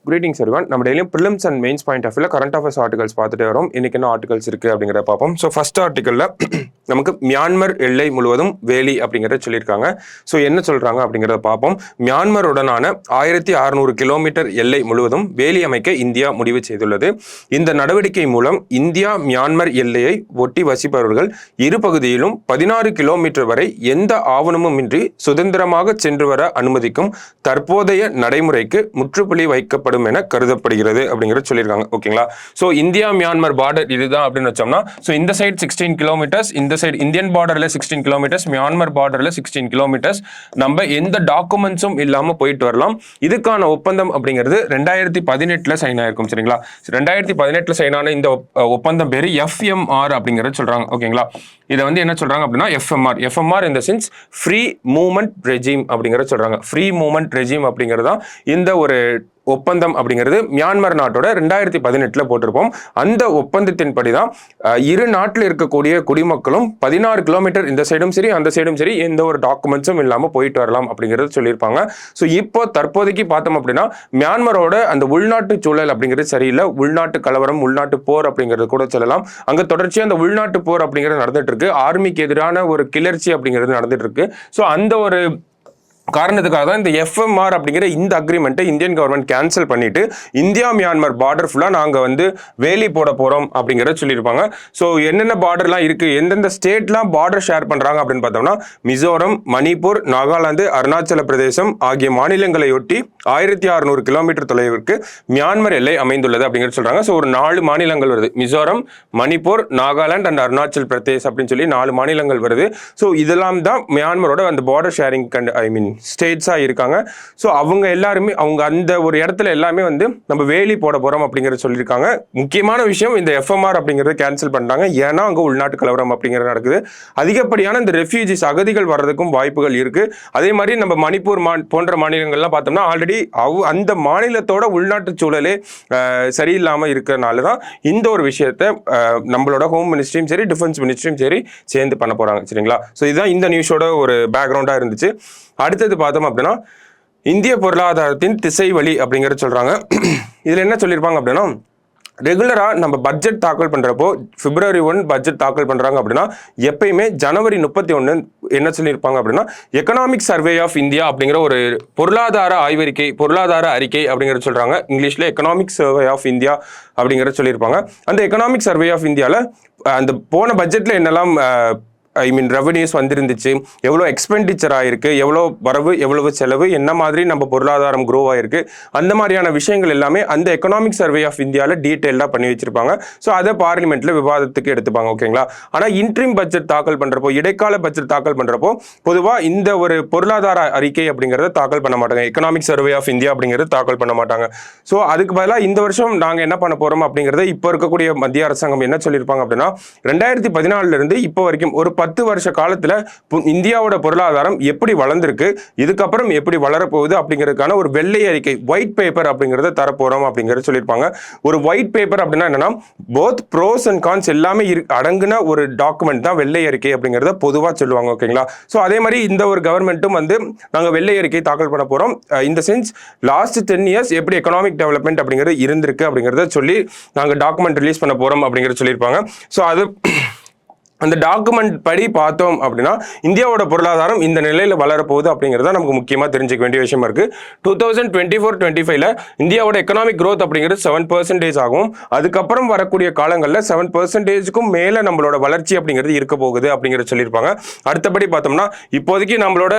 Greetings everyone. நம்ம டெய்லியும் prelims and mains point of view current affairs articles பார்த்துட்டே வரோம். இன்னைக்கு என்ன ஆர்டிகல்ஸ் இருக்கு அப்படிங்கறத பார்ப்போம். ஸோ ஃபர்ஸ்ட் ஆர்டிகல்ல நமக்கு மியான்மர் எல்லை முழுவதும் வேலி அப்படிங்கறத சொல்லியிருக்காங்க. ஸோ என்ன சொல்றாங்க அப்படிங்கறத பார்ப்போம். மியான்மருடனான 1600 கிலோமீட்டர் எல்லை முழுவதும் வேலி அமைக்க இந்தியா முடிவு செய்துள்ளது. இந்த நடவடிக்கை மூலம் இந்தியா மியான்மர் எல்லையை ஒட்டி வசிப்பவர்கள் இரு பகுதியிலும் 16 கிலோமீட்டர் வரை எந்த ஆவணமும் இன்றி சுதந்திரமாக சென்று வர அனுமதிக்கும் தற்போதைய நடைமுறைக்கு முற்றுப்புள்ளி வைக்கப்படும் என கருதப்படுகிறது அப்படிங்கறது சொல்லியிருக்காங்க. ஓகேங்களா? ஸோ இந்தியா மியான்மர் பார்டர் இதுதான் அப்படின்னு வச்சோம்னா, ஸோ இந்த சைடு 16 கிலோமீட்டர்ஸ், இந்த சைடு இந்தியன் பார்டர்ல 16 கிலோமீட்டர்ஸ், மியான்மர் பார்டர்ல 16 கிலோமீட்டர்ஸ். நம்ம எந்த டாக்குமெண்ட்ஸும் இல்லாம போயிட்டு வரலாம். இதுக்கான ஒப்பந்தம் அப்படிங்கிறது 2018 சைன் ஆயிருக்கும். சரிங்களா? 2018 சைன் ஆன இந்த ஒப்பந்தம் பேரு FMR அப்படிங்கறது சொல்றாங்க. ஓகேங்களா? இதை வந்து என்ன சொல்றாங்க அப்படின்னா FMR இந்த சென்ஸ் ஃப்ரீ மூவ்மெண்ட் ரெஜிம் அப்படிங்கறத சொல்றாங்க. ஃப்ரீ மூவ்மெண்ட் ரெஜிம் அப்படிங்கிறது தான் இந்த ஒரு ஒப்பந்தம் அப்படிங்கிறது மியான்மர் நாட்டோட 2018 போட்டிருப்போம். அந்த ஒப்பந்தத்தின்படி தான் இரு நாட்டில் இருக்கக்கூடிய குடிமக்களும் 16 கிலோமீட்டர் இந்த சைடும் சரி அந்த சைடும் சரி எந்த ஒரு டாக்குமெண்ட்ஸும் இல்லாமல் போயிட்டு வரலாம் அப்படிங்கிறது சொல்லியிருப்பாங்க. ஸோ இப்போ தற்போதைக்கு பார்த்தோம் அப்படின்னா மியான்மரோட அந்த உள்நாட்டு சூழல் அப்படிங்கிறது சரியில்லை. உள்நாட்டு கலவரம், உள்நாட்டு போர் அப்படிங்கிறது கூட சொல்லலாம். அங்கே தொடர்ச்சியாக அந்த உள்நாட்டு போர் அப்படிங்கிறது நடந்துட்டு இருக்கு. ஆர்மிக்கு எதிரான ஒரு கிளர்ச்சி அப்படிங்கிறது நடந்துட்டு இருக்கு. ஸோ அந்த ஒரு காரணத்துக்காக தான் இந்த FMR அப்படிங்கிற இந்த அக்ரிமெண்ட்டை இந்தியன் கவர்மெண்ட் கேன்சல் பண்ணிட்டு இந்தியா மியான்மர் பார்டர் ஃபுல்லாக நாங்கள் வந்து வேலி போட போகிறோம் அப்படிங்கிறத சொல்லியிருப்பாங்க. ஸோ என்னென்ன பார்டர்லாம் இருக்குது, எந்தெந்த ஸ்டேட்லாம் பார்டர் ஷேர் பண்ணுறாங்க அப்படின்னு பார்த்தோம்னா மிசோரம், மணிப்பூர், நாகாலாந்து, அருணாச்சல பிரதேசம் ஆகிய மாநிலங்களையொட்டி 1600 கிலோமீட்டர் தொலைவிற்கு மியான்மர் எல்லை அமைந்துள்ளது அப்படிங்கிறது சொல்கிறாங்க. ஸோ ஒரு 4 மாநிலங்கள் வருது. மிசோரம், மணிப்பூர், நாகாலாந்து அண்ட் அருணாச்சல் பிரதேஷ் அப்படின்னு சொல்லி 4 மாநிலங்கள் வருது. ஸோ இதெல்லாம் தான் மியான்மரோட அந்த பார்டர் ஷேரிங் ஸ்டேட்ஸாக இருக்காங்க. ஸோ அவங்க எல்லாருமே அவங்க அந்த ஒரு இடத்துல எல்லாமே வந்து நம்ம வேலி போட போகிறோம் அப்படிங்கிறத சொல்லியிருக்காங்க. முக்கியமான விஷயம் இந்த FMR அப்படிங்கிறத கேன்சல் பண்ணிட்டாங்க. ஏன்னா அங்கே உள்நாட்டு கலவரம் அப்படிங்கிறது நடக்குது. அதிகப்படியான இந்த ரெஃப்யூஜிஸ் அகதிகள் வர்றதுக்கும் வாய்ப்புகள் இருக்குது. அதே மாதிரி நம்ம மணிப்பூர் போன்ற மாநிலங்கள்லாம் பார்த்தோம்னா ஆல்ரெடி அந்த மாநிலத்தோட உள்நாட்டு சூழலே சரியில்லாமல் இருக்கிறனால தான் இந்த ஒரு விஷயத்தை நம்மளோட ஹோம் மினிஸ்ட்ரியும் சரி டிஃபென்ஸ் மினிஸ்ட்ரியும் சரி சேர்ந்து பண்ண போகிறாங்க. சரிங்களா? ஸோ இதுதான் இந்த நியூஸோட ஒரு பேக்ரவுண்டாக இருந்துச்சு. அடுத்தது பார்த்தோம் அப்படின்னா இந்திய பொருளாதாரத்தின் திசை வழி அப்படிங்கிறத சொல்றாங்க. இதுல என்ன சொல்லியிருப்பாங்க அப்படின்னா, ரெகுலரா நம்ம பட்ஜெட் தாக்கல் பண்றப்போ February 1 பட்ஜெட் தாக்கல் பண்றாங்க அப்படின்னா எப்பயுமே January 31 என்ன சொல்லியிருப்பாங்க அப்படின்னா எக்கனாமிக் சர்வே ஆஃப் இந்தியா அப்படிங்கிற ஒரு பொருளாதார அறிக்கை அப்படிங்கிறத சொல்றாங்க. இங்கிலீஷ்ல எக்கனாமிக் சர்வே ஆஃப் இந்தியா அப்படிங்கிறத சொல்லியிருப்பாங்க. அந்த எக்கனாமிக் சர்வே ஆஃப் இந்தியால அந்த போன பட்ஜெட்ல என்னெல்லாம் ரெவன்யூஸ் வந்துருந்துச்சு, எவ்வளோ எக்ஸ்பெண்டிச்சர் ஆயிருக்கு, எவ்வளோ வரவு எவ்வளவு செலவு, என்ன மாதிரி நம்ம பொருளாதாரம் க்ரோ ஆயிருக்கு, அந்த மாதிரியான விஷயங்கள் எல்லாமே அந்த எக்கனாமிக் சர்வே ஆஃப் இந்தியாவில் டீட்டெயிலாக பண்ணி வச்சிருப்பாங்க. ஸோ அதை பார்லிமெண்ட்ல விவாதத்துக்கு எடுத்துப்பாங்க. ஓகேங்களா? ஆனால் இன்ட்ரீம் பட்ஜெட் தாக்கல் பண்ணுறப்போ, இடைக்கால பட்ஜெட் தாக்கல் பண்ணுறப்போ பொதுவாக இந்த ஒரு பொருளாதார அறிக்கை அப்படிங்கிறத தாக்கல் பண்ண மாட்டாங்க. எக்கனாமிக் சர்வே ஆஃப் இந்தியா அப்படிங்கிறது தாக்கல் பண்ண மாட்டாங்க. ஸோ அதுக்கு பதிலாக இந்த வருஷம் நாங்கள் என்ன பண்ண போகிறோம் அப்படிங்கிறத இப்போ இருக்கக்கூடிய மத்திய அரசாங்கம் என்ன சொல்லியிருப்பாங்க அப்படின்னா 2014 இப்போ வரைக்கும் ஒரு 10 வருஷ காலத்துல இந்தியாவோட பொருளாதாரம் எப்படி வளர்ந்திருக்கு, இதுக்கப்புறம் எப்படி வளரப்போகுது அப்படிங்கிறதுக்கான ஒரு வெள்ளை அறிக்கை, ஒயிட் பேப்பர் அப்படிங்கிறத தரப்போறோம் அப்படிங்கிறத சொல்லியிருப்பாங்க. ஒரு ஒயிட் பேப்பர் அப்படின்னா என்னன்னா போத் ப்ரோஸ் அண்ட் கான்ஸ் எல்லாமே அடங்குன ஒரு டாக்குமெண்ட் தான் வெள்ளை அறிக்கை அப்படிங்கிறத பொதுவாக சொல்லுவாங்க. ஓகேங்களா? ஸோ அதே மாதிரி இந்த ஒரு கவர்மெண்ட்டும் வந்து நாங்கள் வெள்ளை அறிக்கை தாக்கல் பண்ண போறோம். இந்த சென்ஸ் லாஸ்ட் 10 இயர்ஸ் எப்படி எக்கனாமிக் டெவலப்மெண்ட் அப்படிங்கிறது இருந்திருக்கு அப்படிங்கிறத சொல்லி நாங்கள் டாக்குமெண்ட் ரிலீஸ் பண்ண போறோம் அப்படிங்கிறத சொல்லியிருப்பாங்க. ஸோ அது அந்த டாக்குமெண்ட் படி பார்த்தோம் அப்படின்னா இந்தியாவோட பொருளாதாரம் இந்த நிலையில் வளரப்போகுது அப்படிங்கிறத நமக்கு முக்கியமாக தெரிஞ்சுக்க வேண்டிய விஷயமா இருக்கு. 2024-25 இந்தியாவோட எக்கனாமிக் க்ரோத் அப்படிங்கிறது 7% ஆகும். அதுக்கப்புறம் வரக்கூடிய காலங்களில் 7%க்கும் மேலே நம்மளோட வளர்ச்சி அப்படிங்கிறது இருக்க போகுது அப்படிங்கிறத சொல்லியிருப்பாங்க. அடுத்தபடி பார்த்தோம்னா இப்போதைக்கு நம்மளோட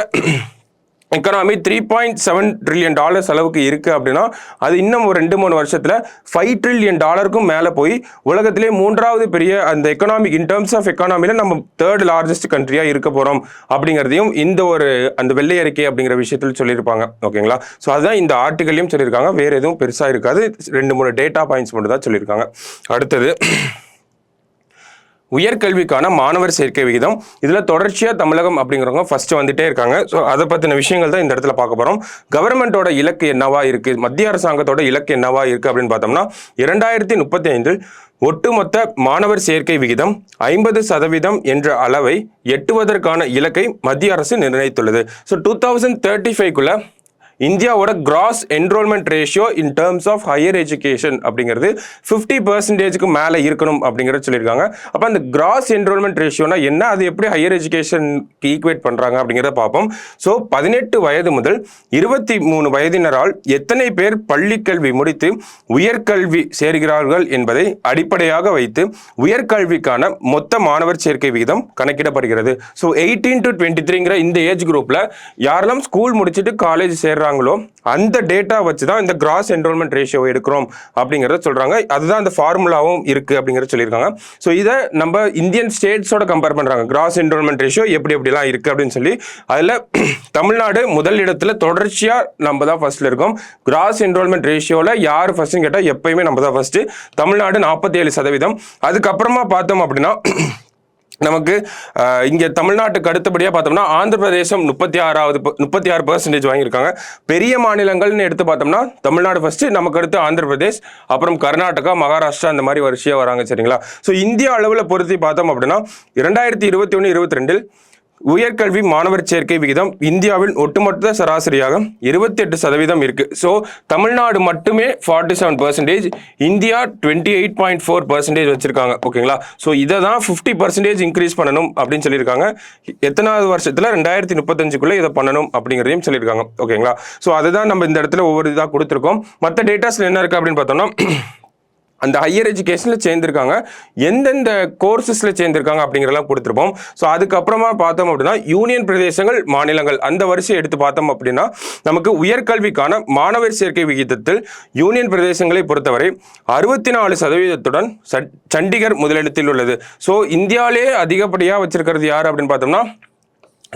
எக்கனாமி $3.7 ட்ரில்லியன் அளவுக்கு இருக்கு அப்படின்னா அது இன்னும் ஒரு 2-3 வருஷத்துல $5 ட்ரில்லியன் மேல போய் உலகத்திலே 3வது பெரிய அந்த எக்கனாமிக் இன் டர்ம்ஸ் ஆஃப் எக்கனாமில நம்ம 3rd லார்ஜஸ்ட் கண்ட்ரியா இருக்க போறோம் அப்படிங்கிறதையும் இந்த ஒரு அந்த வெள்ளை அறிக்கை அப்படிங்கிற விஷயத்தில் சொல்லியிருப்பாங்க. ஓகேங்களா? ஸோ அதுதான் இந்த ஆர்டிகல்லையும் சொல்லியிருக்காங்க. வேற எதுவும் பெருசா இருக்காது. 2-3 டேட்டா பாயிண்ட்ஸ் மட்டும் தான் சொல்லியிருக்காங்க. அடுத்தது உயர்கல்விக்கான மாணவர் சேர்க்கை விகிதம். இதுல தொடர்ச்சியா தமிழகம் அப்படிங்கிறவங்க ஃபர்ஸ்ட் வந்துட்டே இருக்காங்க. ஸோ அதை பத்தின விஷயங்கள் தான் இந்த இடத்துல பார்க்க போறோம். கவர்மெண்டோட இலக்கு என்னவா இருக்கு, மத்திய அரசாங்கத்தோட இலக்கு என்னவா இருக்கு அப்படின்னு பார்த்தோம்னா 2035 ஒட்டுமொத்த மாணவர் சேர்க்கை விகிதம் 50% என்ற அளவை எட்டுவதற்கான இலக்கை மத்திய அரசு நிர்ணயித்துள்ளது. ஸோ 2035க்குள்ள இந்தியாவோட gross enrolment ratio in terms of higher education அப்படிங்கிறது 50% மேலே இருக்கணும் அப்படிங்கிறத சொல்லியிருக்காங்க. அப்போ அந்த கிராஸ் என்ரோல்மெண்ட் ரேஷியோனா என்ன, அது எப்படி ஹையர் எஜுகேஷனுக்கு ஈக்குவேட் பண்ணுறாங்க அப்படிங்கிறத பார்ப்போம். ஸோ 18 வயது முதல் 23 வயதினரால் எத்தனை பேர் பள்ளி கல்வி முடித்து உயர்கல்வி சேர்கிறார்கள் என்பதை அடிப்படையாக வைத்து உயர்கல்விக்கான மொத்த மாணவர் சேர்க்கை விகிதம் கணக்கிடப்படுகிறது. ஸோ 18 to 23ங்கிற இந்த ஏஜ் குரூப்ல யாரெல்லாம் ஸ்கூல் முடிச்சுட்டு காலேஜ் சேர்றாங்களோ அந்த டேட்டா வச்சு தான் இந்த கிராஸ் என்ரோல்மெண்ட் ரேஷியோ எடுக்கிறோம் அப்படிங்கிறத சொல்றாங்க. அதுதான் அந்த ஃபார்முலாவும் இருக்கு அப்படிங்கிறத சொல்லியிருக்காங்க. ஸோ இதை நம்ம இந்தியன் ஸ்டேட்ஸோட கம்பேர் பண்றாங்க, கிராஸ் என்ரோல்மெண்ட் ரேஷியோ எப்படி எப்படிலாம் இருக்கு அப்படின்னு சொல்லி. அதில் தமிழ்நாடு முதல் இடத்துல தொடர்ச்சியா நம்ம தான் ஃபர்ஸ்ட்ல இருக்கோம். கிராஸ் என்ரோல்மெண்ட் ரேஷியோல யார் ஃபர்ஸ்ட்னு கேட்டால் எப்பயுமே நம்ம தான் ஃபர்ஸ்ட். தமிழ்நாடு 47%. அதுக்கப்புறமா பார்த்தோம் அப்படின்னா நமக்கு இங்கே தமிழ்நாட்டுக்கு அடுத்தபடியாக பார்த்தோம்னா ஆந்திர பிரதேசம் 36% வாங்கியிருக்காங்க. பெரிய மாநிலங்கள்னு எடுத்து பார்த்தோம்னா தமிழ்நாடு ஃபர்ஸ்ட், நமக்கு அடுத்து ஆந்திர பிரதேஷ், அப்புறம் கர்நாடகா, மகாராஷ்டிரா அந்த மாதிரி வரிசையாக வராங்க. சரிங்களா? ஸோ இந்தியா அளவில் பொறுத்து பார்த்தோம் அப்படின்னா 2021-22 உயர்கல்வி மாணவர் சேர்க்கை விகிதம் இந்தியாவில் ஒட்டுமொத்த சராசரியாக 28% இருக்கு. ஸோ தமிழ்நாடு மட்டுமே 47%, இந்தியா 28.4% வச்சிருக்காங்க. ஓகேங்களா? ஸோ இதை தான் 50% இன்க்ரீஸ் பண்ணணும் அப்படின்னு சொல்லியிருக்காங்க. எத்தனாவது வருஷத்துல 2035க்குள்ள இதை பண்ணணும் அப்படிங்கிறதையும் சொல்லியிருக்காங்க. ஓகேங்களா? ஸோ அதுதான் நம்ம இந்த இடத்துல ஒவ்வொரு இதாக கொடுத்துருக்கோம். மற்ற டேட்டாஸ்ல என்ன இருக்கு அப்படின்னு பார்த்தோம்னா அந்த ஹையர் எஜுகேஷனில் சேர்ந்திருக்காங்க, எந்தெந்த கோர்சஸில் சேர்ந்திருக்காங்க அப்படிங்கிறதெல்லாம் கொடுத்துருப்போம். ஸோ அதுக்கப்புறமா பார்த்தோம் அப்படின்னா யூனியன் பிரதேசங்கள், மாநிலங்கள் அந்த வரிசையை எடுத்து பார்த்தோம் அப்படின்னா நமக்கு உயர்கல்விக்கான மாணவர் சேர்க்கை விகிதத்தில் யூனியன் பிரதேசங்களை பொறுத்தவரை 64%-உடன் சண்டிகர் முதலிடத்தில் உள்ளது. ஸோ இந்தியாவிலே அதிகப்படியாக வச்சிருக்கிறது யார் அப்படின்னு பார்த்தோம்னா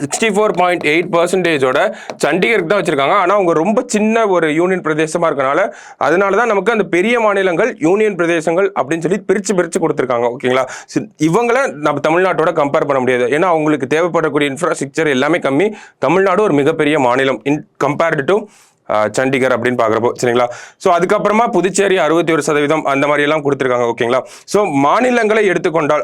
64.8%ஓட சண்டிகருக்கு தான் வச்சிருக்காங்க. ஆனால் அவங்க ரொம்ப சின்ன ஒரு யூனியன் பிரதேசமாக இருக்கனால அதனால தான் நமக்கு அந்த பெரிய மாநிலங்கள் யூனியன் பிரதேசங்கள் அப்படின்னு சொல்லி பிரித்து கொடுத்துருக்காங்க. ஓகேங்களா? இவங்களை நம்ம தமிழ்நாட்டோட கம்பேர் பண்ண முடியாது. ஏன்னா அவங்களுக்கு தேவைப்படக்கூடிய இன்ஃப்ராஸ்ட்ரக்சர் எல்லாமே கம்மி. தமிழ்நாடு ஒரு மிகப்பெரிய மாநிலம் இன் கம்பேர்டு டு சண்டிகர் அப்படின்னு பார்க்குறப்போ. சரிங்களா? ஸோ அதுக்கப்புறமா புதுச்சேரி 61% அந்த மாதிரி எல்லாம் கொடுத்துருக்காங்க. ஓகேங்களா? ஸோ மாநிலங்களை எடுத்துக்கொண்டால்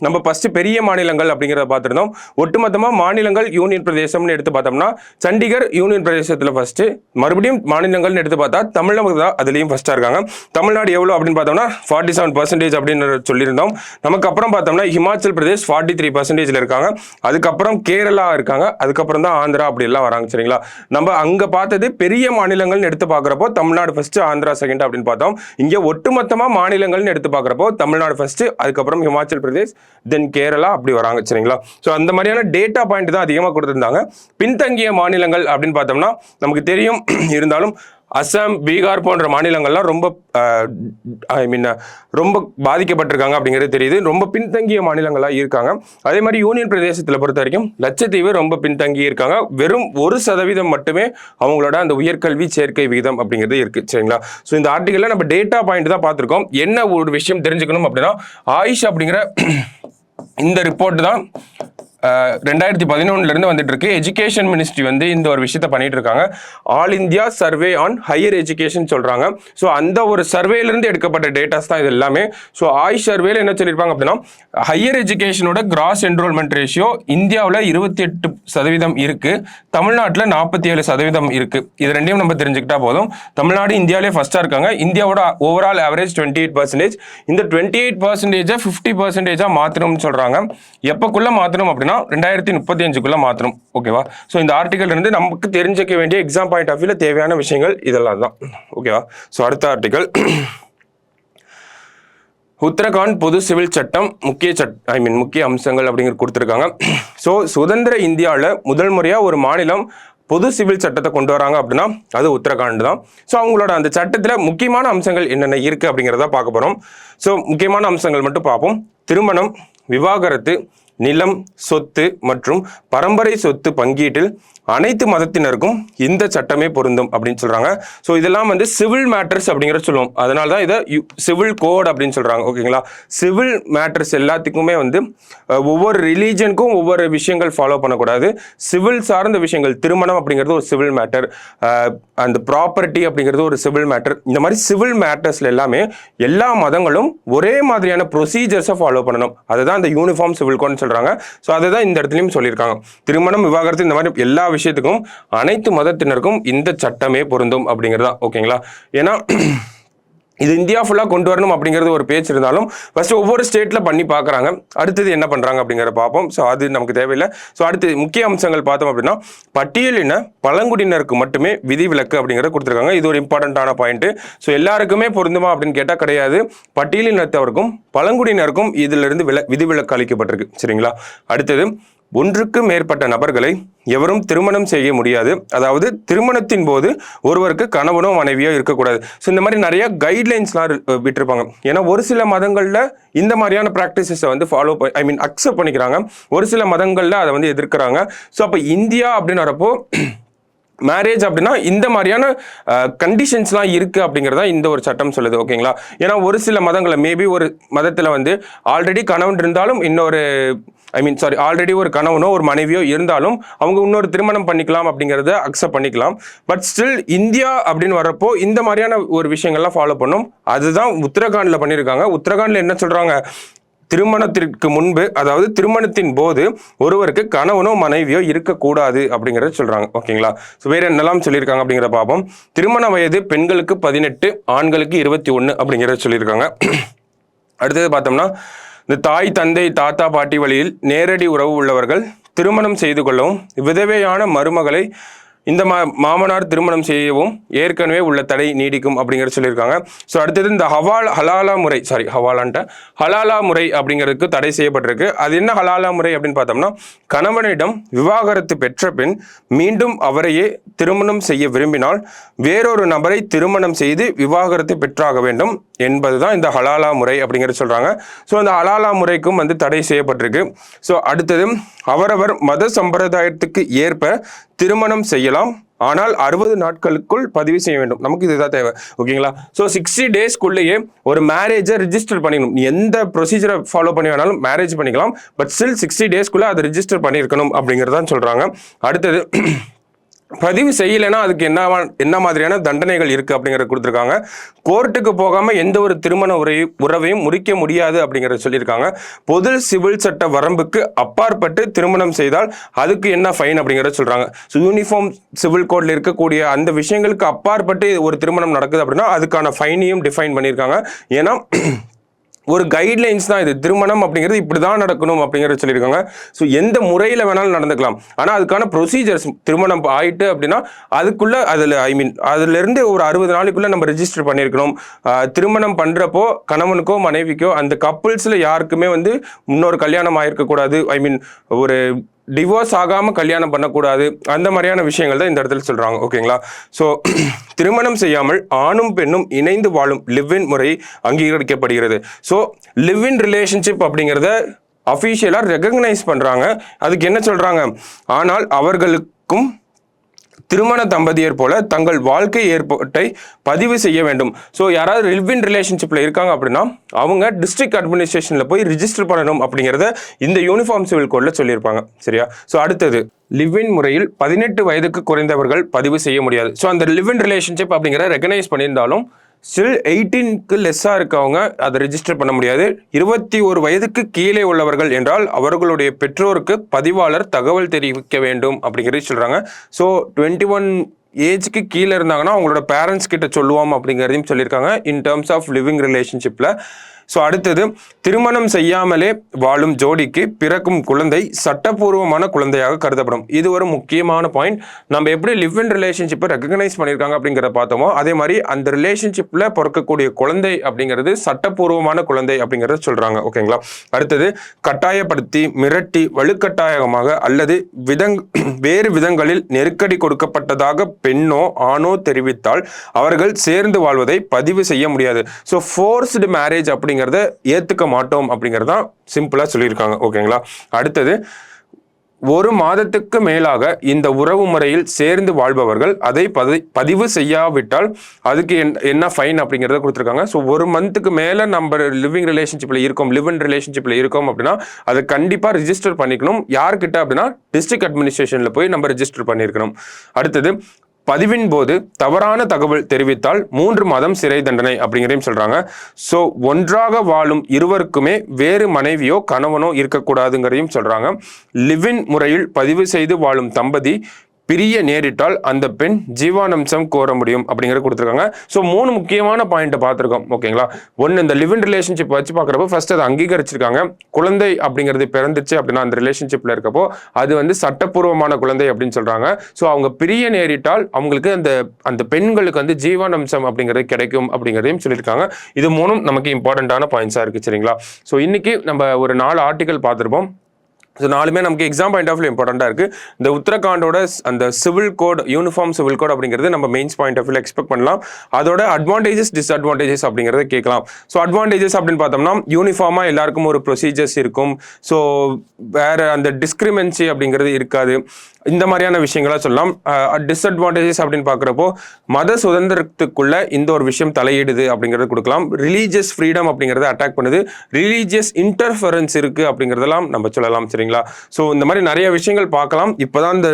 நம்ம ஃபர்ஸ்ட் பெரிய மாநிலங்கள் அப்படிங்கிறத பார்த்துருந்தோம். ஒட்டுமொத்தமாக மாநிலங்கள் யூனியன் பிரதேசம்னு எடுத்து பார்த்தோம்னா சண்டிகர் யூனியன் பிரதேசத்தில் ஃபர்ஸ்ட், மறுபடியும் மாநிலங்கள்னு எடுத்து பார்த்தா தமிழகம் தான் அதுலேயும் ஃபர்ஸ்டாக இருக்காங்க. தமிழ்நாடு எவ்வளோ அப்படின்னு பார்த்தோம்னா 47% அப்படின்னு சொல்லியிருந்தோம். நமக்கு அப்புறம் பார்த்தோம்னா ஹிமாச்சல் பிரதேஷ் 43% இருக்காங்க. அதுக்கப்புறம் கேரளா இருக்காங்க. அதுக்கப்புறம் தான் ஆந்திரா அப்படி எல்லாம் வராங்க. சரிங்களா? நம்ம அங்கே பார்த்தது பெரிய மாநிலங்கள்னு எடுத்து பார்க்குறப்போ தமிழ்நாடு ஃபர்ஸ்ட், ஆந்திரா செகண்ட் அப்படின்னு பார்த்தோம். இங்கே ஒட்டுமொத்தமாக மாநிலங்கள்னு எடுத்து பார்க்குறப்போ தமிழ்நாடு ஃபர்ஸ்ட், அதுக்கப்புறம் ஹிமாச்சல் பிரதேஷ், தென் கேரளா அப்படி வராங்க. சரிங்களா? ஸோ அந்த மாதிரியான டேட்டா பாயிண்ட் தான் அதிகமாக கொடுத்துருந்தாங்க. பின்தங்கிய மாநிலங்கள் அப்படின்னு பார்த்தோம்னா நமக்கு தெரியும், இருந்தாலும் அசாம், பீகார் போன்ற மாநிலங்கள்லாம் ரொம்ப பாதிக்கப்பட்டிருக்காங்க அப்படிங்கிறது தெரியுது. ரொம்ப பின்தங்கிய மாநிலங்களாக இருக்காங்க. அதே மாதிரி யூனியன் பிரதேசத்தில் பொறுத்த வரைக்கும் லட்சத்தீவு ரொம்ப பின்தங்கி இருக்காங்க. வெறும் 1% மட்டுமே அவங்களோட அந்த உயர்கல்வி சேர்க்கை விகிதம் அப்படிங்கிறது இருக்கு. சரிங்களா? ஸோ இந்த ஆர்டிகல்ல நம்ம டேட்டா பாயிண்ட் தான் பார்த்துருக்கோம். என்ன ஒரு விஷயம் தெரிஞ்சுக்கணும் அப்படின்னா ஆயுஷ் அப்படிங்கிற இந்த ரிப்போர்ட் தான் 2011 வந்துட்டு இருக்கு. எஜுகேஷன் மினிஸ்ட்ரி இந்த ஒரு விஷயத்த பண்ணிட்டு இருக்காங்க. All India survey on higher education சொல்றாங்க. ஸோ அந்த ஒரு சர்வேலிருந்து எடுக்கப்பட்ட டேட்டாஸ் தான் இது எல்லாமே. ஸோ ஆயுஷ் சர்வேல என்ன சொல்லியிருப்பாங்க அப்படின்னா ஹையர் எஜுகேஷனோட கிராஸ் என்ரோல்மெண்ட் ரேஷியோ இந்தியாவில் 28% இருக்கு, தமிழ்நாட்டில் 47% இருக்கு. இது ரெண்டையும் நம்ம தெரிஞ்சுக்கிட்டா போதும். தமிழ்நாடு இந்தியாவிலே ஃபர்ஸ்டா இருக்காங்க. இந்தியாவோட ஓவரால் ஆவரேஜ் 28%. இந்த 28% 50% மாற்றணும்னு சொல்றாங்க. எப்பக்குள்ள மாற்றணும் அப்படின்னா 2035க்குள்ள மாற்றணும். ஓகேவா? ஸோ இந்த ஆர்டிகல் இருந்து நமக்கு தெரிஞ்சுக்க வேண்டிய எக்ஸாம் பாயிண்ட் ஆஃப் வியூல தேவையான விஷயங்கள் இதெல்லாம் தான். ஓகேவா? ஸோ அடுத்த ஆர்டிகல் உத்தரகாண்ட் பொது சிவில் சட்டம் முக்கிய அம்சங்கள் அப்படிங்கிறது கொடுத்துருக்காங்க. ஸோ சுதந்திர இந்தியாவில் முதல் முறையாக ஒரு மாநிலம் பொது சிவில் சட்டத்தை கொண்டு வராங்க அப்படின்னா அது உத்தரகாண்ட் தான். ஸோ அவங்களோட அந்த சட்டத்தில் முக்கியமான அம்சங்கள் என்னென்ன இருக்குது அப்படிங்கிறத பார்க்க போகிறோம். ஸோ முக்கியமான அம்சங்கள் மட்டும் பார்ப்போம். திருமணம், விவாகரத்து, நிலம், சொத்து மற்றும் பரம்பரை சொத்து பங்கீட்டில் அனைத்து மதத்தினருக்கும் இந்த சட்டமே பொருந்தும் அப்படின்னு சொல்றாங்க. ஸோ இதெல்லாம் சிவில் மேட்டர்ஸ் அப்படிங்கிறத சொல்லுவோம். அதனால தான் இதை சிவில் கோட் அப்படின்னு சொல்றாங்க. ஓகேங்களா? சிவில் மேட்டர்ஸ் எல்லாத்துக்குமே ஒவ்வொரு ரிலீஜனுக்கும் ஒவ்வொரு விஷயங்கள் ஃபாலோ பண்ணக்கூடாது. சிவில் சார்ந்த விஷயங்கள், திருமணம் அப்படிங்கிறது ஒரு சிவில் மேட்டர், அந்த ப்ராப்பர்ட்டி அப்படிங்கிறது ஒரு சிவில் மேட்டர். இந்த மாதிரி சிவில் மேட்டர்ஸ்ல எல்லாமே எல்லா மதங்களும் ஒரே மாதிரியான ப்ரொசீஜர்ஸை ஃபாலோ பண்ணணும். அதுதான் அந்த யூனிஃபார்ம் சிவில் கோட்னு சொல்றாங்க. சொல்றாங்க. ஸோ அதை தான் இந்த இடத்துலையும் சொல்லியிருக்காங்க. திருமணம், விவாகரத்து, இந்த மாதிரி எல்லா விஷயத்துக்கும் அனைத்து மதத்தினருக்கும் இந்த சட்டமே பொருந்தும் அப்படிங்கிறதா. ஓகேங்களா? ஏன்னா இது இந்தியா ஃபுல்லாக கொண்டு வரணும் அப்படிங்கிறது ஒரு பேச்சு இருந்தாலும் ஃபர்ஸ்ட் ஒவ்வொரு ஸ்டேட்டில் பண்ணி பார்க்குறாங்க. அடுத்தது என்ன பண்ணுறாங்க அப்படிங்கிறத பார்ப்போம். ஸோ அது நமக்கு தேவையில்லை. ஸோ அடுத்து முக்கிய அம்சங்கள் பார்த்தோம் அப்படின்னா, பட்டியலின பழங்குடியினருக்கு மட்டுமே விதிவிலக்கு அப்படிங்கிறத கொடுத்துருக்காங்க. இது ஒரு இம்பார்ட்டண்ட்டான பாயிண்ட்டு. ஸோ எல்லாருக்குமே பொருந்துமா அப்படின்னு கேட்டால் கிடையாது. பட்டியலினத்தவருக்கும் பழங்குடியினருக்கும் இதிலிருந்து விதிவிலக்கு அளிக்கப்பட்டிருக்கு. சரிங்களா? அடுத்தது, ஒன்றுக்கு மேற்பட்ட நபர்களை எவரும் திருமணம் செய்ய முடியாது. அதாவது திருமணத்தின் போது ஒருவருக்கு கணவனோ மனைவியோ இருக்கக்கூடாது. ஸோ இந்த மாதிரி நிறைய கைட்லைன்ஸ்லாம் விட்டுருப்பாங்க. ஏன்னா ஒரு சில மதங்களில் இந்த மாதிரியான ப்ராக்டிசஸை வந்து ஃபாலோ அக்செப்ட் பண்ணிக்கிறாங்க. ஒரு சில மதங்களில் அதை வந்து எதிர்க்கிறாங்க. ஸோ அப்போ இந்தியா அப்படின்னு வரப்போ மேரேஜ் அப்படின்னா இந்த மாதிரியான கண்டிஷன்ஸ்லாம் இருக்குது அப்படிங்கிறதா இந்த ஒரு சட்டம் சொல்லுது. ஓகேங்களா? ஏன்னா ஒரு சில மதங்களில் மேபி ஒரு மதத்தில் வந்து ஆல்ரெடி கணவன் இருந்தாலும் இன்னொரு ஆல்ரெடி ஒரு கணவனோ ஒரு மனைவியோ இருந்தாலும் அவங்க இன்னொரு திருமணம் பண்ணிக்கலாம் அப்படிங்கிறத அக்செப்ட் பண்ணிக்கலாம். பட் ஸ்டில் இந்தியா அப்படின்னு வரப்போ இந்த மாதிரியான ஒரு விஷயங்கள்லாம் ஃபாலோ பண்ணும். அதுதான் உத்தரகாண்டில் பண்ணியிருக்காங்க. உத்தரகாண்டில் என்ன சொல்கிறாங்க? திருமணத்திற்கு முன்பு, அதாவது திருமணத்தின் போது ஒருவருக்கு கணவனோ மனைவியோ இருக்கக்கூடாது அப்படிங்கிறத சொல்றாங்க. ஓகேங்களா? ஸோ வேற என்னெல்லாம் சொல்லியிருக்காங்க அப்படிங்கிறத பார்ப்போம். திருமண வயது பெண்களுக்கு 18, ஆண்களுக்கு 21 அப்படிங்கிறத சொல்லியிருக்காங்க. அடுத்தது பார்த்தோம்னா, இந்த தாய், தந்தை, தாத்தா, பாட்டி வழியில் நேரடி உறவு உள்ளவர்கள் திருமணம் செய்து கொள்ளவும், விதவையான மருமகளை இந்த மாமனார் திருமணம் செய்யவும் ஏற்கனவே உள்ள தடை நீடிக்கும் அப்படிங்கிறது சொல்லியிருக்காங்க. ஸோ அடுத்தது இந்த ஹலாலா முறை அப்படிங்கிறதுக்கு தடை செய்யப்பட்டிருக்கு. அது என்ன ஹலாலா முறை அப்படின்னு பார்த்தோம்னா, கணவனிடம் விவாகரத்து பெற்ற பின் மீண்டும் அவரையே திருமணம் செய்ய விரும்பினால் வேறொரு நபரை திருமணம் செய்து விவாகரத்து பெற்றாக வேண்டும் என்பதுதான் இந்த ஹலாலா முறை அப்படிங்கிறது சொல்றாங்க. ஸோ அந்த ஹலாலா முறைக்கும் வந்து தடை செய்யப்பட்டிருக்கு. ஸோ அடுத்தது, அவரவர் மத சம்பிரதாயத்துக்கு ஏற்ப திருமணம் செய்யலாம், ஆனால் 60 நாட்களுக்குள் பதிவு செய்ய வேண்டும். நமக்கு இதுதான் தேவை. ஓகேங்களா? ஸோ 60 டேஸ்க்குள்ளேயே ஒரு மேரேஜை ரிஜிஸ்டர் பண்ணிக்கணும். எந்த ப்ரொசீஜரை ஃபாலோ பண்ணி வேணாலும் மேரேஜ் பண்ணிக்கலாம். பட் ஸ்டில் 60 டேஸ்க்குள்ளே அதை ரிஜிஸ்டர் பண்ணியிருக்கணும் அப்படிங்கிறதான் சொல்கிறாங்க. அடுத்தது, பதிவு செய்யலைன்னா அதுக்கு என்ன மாதிரியான தண்டனைகள் இருக்குது அப்படிங்கிறத கொடுத்துருக்காங்க. கோர்ட்டுக்கு போகாமல் எந்த ஒரு திருமண உறவையும் முறிக்க முடியாது அப்படிங்கிறத சொல்லியிருக்காங்க. பொது சிவில் சட்ட வரம்புக்கு அப்பாற்பட்டு திருமணம் செய்தால் அதுக்கு என்ன ஃபைன் அப்படிங்கிறத சொல்கிறாங்க. ஸோ யூனிஃபார்ம் சிவில் கோட்ல இருக்கக்கூடிய அந்த விஷயங்களுக்கு அப்பாற்பட்டு ஒரு திருமணம் நடக்குது அப்படின்னா அதுக்கான ஃபைனையும் டிஃபைன் பண்ணியிருக்காங்க. ஏன்னா ஒரு கைட்லைன்ஸ் தான் இது. திருமணம் அப்படிங்கிறது இப்படி தான் நடக்கணும் அப்படிங்கிறத சொல்லியிருக்காங்க. ஸோ எந்த முறையில் வேணாலும் நடந்துக்கலாம். ஆனால் அதுக்கான ப்ரொசீஜர்ஸ், திருமணம் ஆயிட்டு அப்படின்னா அதுக்குள்ள அதுலேருந்து ஒரு 60 நாளைக்குள்ள நம்ம ரெஜிஸ்டர் பண்ணியிருக்கணும். திருமணம் பண்ணுறப்போ கணவனுக்கோ மனைவிக்கோ அந்த கப்புள்ஸில் யாருக்குமே வந்து இன்னொரு கல்யாணம் ஆயிருக்கக்கூடாது. ஒரு டிவோர்ஸ் ஆகாமல் கல்யாணம் பண்ணக்கூடாது. அந்த மாதிரியான விஷயங்கள் தான் இந்த இடத்துல சொல்கிறாங்க. ஓகேங்களா? ஸோ திருமணம் செய்யாமல் ஆணும் பெண்ணும் இணைந்து வாழும் லிவ் இன் முறை அங்கீகரிக்கப்படுகிறது. ஸோ லிவ் இன் ரிலேஷன்ஷிப் அப்படிங்கிறத அஃபீஷியலாக ரெகக்னைஸ் பண்ணுறாங்க. அதுக்கு என்ன சொல்கிறாங்க? ஆனால் அவர்களுக்கும் திருமண தம்பதியர் போல தங்கள் வாழ்க்கை ஏற்பாட்டை பதிவு செய்ய வேண்டும். ஸோ யாராவது லிவ் இன் ரிலேஷன்ஷிப்பில் இருக்காங்க அப்படின்னா அவங்க டிஸ்ட்ரிக்ட் அட்மினிஸ்ட்ரேஷனில் போய் ரிஜிஸ்டர் பண்ணணும் அப்படிங்கிறத இந்த யூனிஃபார்ம் சிவில் கோட்ல சொல்லியிருப்பாங்க. சரியா? ஸோ அடுத்தது, லிவ் இன் முறையில் 18 வயதுக்கு குறைந்தவர்கள் பதிவு செய்ய முடியாது. ஸோ அந்த லிவ் இன் ரிலேஷன்ஷிப் அப்படிங்கிற ரெகனைஸ் பண்ணியிருந்தாலும் ஸ்டில் 18க்கு லெஸ்ஸாக இருக்கவங்க அதை ரெஜிஸ்டர் பண்ண முடியாது. 21 வயதுக்கு கீழே உள்ளவர்கள் என்றால் அவர்களுடைய பெற்றோருக்கு பதிவாளர் தகவல் தெரிவிக்க வேண்டும் அப்படிங்கிறது சொல்கிறாங்க. ஸோ 21 ஏஜ்க்கு கீழே இருந்தாங்கன்னா அவங்களோட பேரண்ட்ஸ் கிட்ட சொல்லுவோம் அப்படிங்கிறதையும் சொல்லியிருக்காங்க இன் டேர்ம்ஸ் ஆஃப் லிவிங் ரிலேஷன்ஷிப்பில். ஸோ அடுத்தது, திருமணம் செய்யாமலே வாழும் ஜோடிக்கு பிறக்கும் குழந்தை சட்டப்பூர்வமான குழந்தையாக கருதப்படும். இது ஒரு முக்கியமான பாயிண்ட். நம்ம எப்படி லிவ் இன் ரிலேஷன்ஷிப்பை ரெகக்னைஸ் பண்ணியிருக்காங்க அப்படிங்கிறத பார்த்தோமோ அதே மாதிரி அந்த ரிலேஷன்ஷிப்பில் பிறக்கக்கூடிய குழந்தை அப்படிங்கிறது சட்டப்பூர்வமான குழந்தை அப்படிங்கிறத சொல்கிறாங்க. ஓகேங்களா? அடுத்தது, கட்டாயப்படுத்தி, மிரட்டி, வலுக்கட்டாயமாக அல்லது வேறு விதங்களில் நெருக்கடி கொடுக்கப்பட்டதாக பெண்ணோ ஆணோ தெரிவித்தால் அவர்கள் சேர்ந்து வாழ்வதை பதிவு செய்ய முடியாது. ஸோ ஃபோர்ஸ்டு மேரேஜ் அப்படிங்கிறத ஏத்துக்க மாட்டோம் அப்படிங்கறத சிம்பிளா சொல்லியிருக்காங்க. ஓகேங்களா? அடுத்தது, 1 மாதத்துக்கு மேலாக இந்த உறவு முறையில் சேர்ந்து வாழ்பவர்கள் அதை பதிவு செய்யாவிட்டால் அதுக்கு என்ன ஃபைன் அப்படிங்கிறத கொடுத்துருக்காங்க. ஸோ 1 மந்த்துக்கு மேலே நம்ம லிவ் இன் ரிலேஷன்ஷிப்பில் இருக்கோம் அப்படின்னா அதை கண்டிப்பாக ரிஜிஸ்டர் பண்ணிக்கணும். யார்கிட்ட அப்படின்னா டிஸ்ட்ரிக்ட் அட்மினிஸ்ட்ரேஷனில் போய் நம்ம ரிஜிஸ்டர் பண்ணியிருக்கணும். அடுத்தது, பதிவின் போது தவறான தகவல் தெரிவித்தால் 3 மாதம் சிறை தண்டனை அப்படிங்கிறதையும் சொல்றாங்க. ஸோ ஒன்றாக வாழும் இருவருக்குமே வேறு மனைவியோ கணவனோ இருக்கக்கூடாதுங்கிறதையும் சொல்றாங்க. லிவ்-இன் முறையில் பதிவு செய்து வாழும் தம்பதி பிரிய நேரிட்டால் அந்த பெண் ஜீவானம்சம் கோர முடியும் அப்படிங்கிறத கொடுத்துருக்காங்க. ஸோ 3 முக்கியமான பாயிண்ட்டை பார்த்துருக்கோம். ஓகேங்களா? ஒன்று, இந்த லிவ் இன் ரிலேஷன்ஷிப் வச்சு பார்க்குறப்போ ஃபர்ஸ்ட் அதை அங்கீகரிச்சிருக்காங்க. குழந்தை அப்படிங்கிறது பிறந்துச்சு அப்படின்னா அந்த ரிலேஷன்ஷிப்ல இருக்கப்போ அது வந்து சட்டப்பூர்வமான குழந்தை அப்படின்னு சொல்றாங்க. ஸோ அவங்க பிரிய நேரிட்டால் அவங்களுக்கு அந்த பெண்களுக்கு வந்து ஜீவானம்சம் அப்படிங்கிறது கிடைக்கும் அப்படிங்கிறதையும் சொல்லியிருக்காங்க. இது 3 நமக்கு இம்பார்ட்டண்ட்டான பாயிண்ட்ஸாக இருக்கு. சரிங்களா? ஸோ இன்னைக்கு நம்ம ஒரு 4 ஆர்டிகல் பார்த்துருப்போம். ஸோ 4மே நமக்கு எக்ஸாம் பாயிண்ட் ஆஃப் வியூ இம்பார்ட்டண்ட்டாக இருக்குது. இந்த உத்தரகாண்டோட அந்த civil code, uniform civil code அப்படிங்கிறது நம்ம mains point of view expect பண்ணலாம். அதோட அட்வான்டேஜஸ் டிஸ்அட்வான்டேஜஸ் அப்படிங்கிறத கேட்கலாம். ஸோ அட்வான்டேஜஸ் அப்படின்னு பார்த்தோம்னா யூனிஃபார்மாக எல்லாருக்கும் ஒரு ப்ரொசீஜர்ஸ் இருக்கும். ஸோ வேற அந்த டிஸ்கிரிமினன்சி அப்படிங்கிறது இருக்காது. இந்த மாதிரியான விஷயங்களா சொல்லலாம். டிஸ்அட்வான்டேஜஸ் அப்படின்னு பார்க்குறப்போ மத சுதந்திரத்துக்குள்ள இந்த ஒரு விஷயம் தலையிடுது அப்படிங்கிறத கொடுக்கலாம். ரிலீஜியஸ் ஃப்ரீடம் அப்படிங்கிறத அட்டாக் பண்ணுது. ரிலீஜியஸ் இன்டர்ஃபரன்ஸ் இருக்குது அப்படிங்கிறதெல்லாம் நம்ம சொல்லலாம். சரிங்களா? ஸோ இந்த மாதிரி நிறைய விஷயங்கள் பார்க்கலாம். இப்போதான் இந்த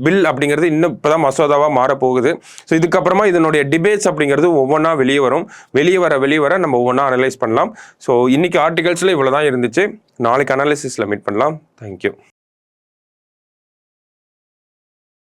பில் அப்படிங்கிறது இன்னும் இப்போதான் மசோதாவாக மாறப்போகுது. ஸோ இதுக்கப்புறமா இதனுடைய டிபேட்ஸ் அப்படிங்கிறது ஒவ்வொன்றா வெளியே வரும். வெளியே வர நம்ம ஒவ்வொன்றா அனலைஸ் பண்ணலாம். ஸோ இன்னைக்கு ஆர்டிகல்ஸில் இவ்வளோ தான் இருந்துச்சு. நாளைக்கு அனாலிசிஸில் மீட் பண்ணலாம். தேங்க்யூ.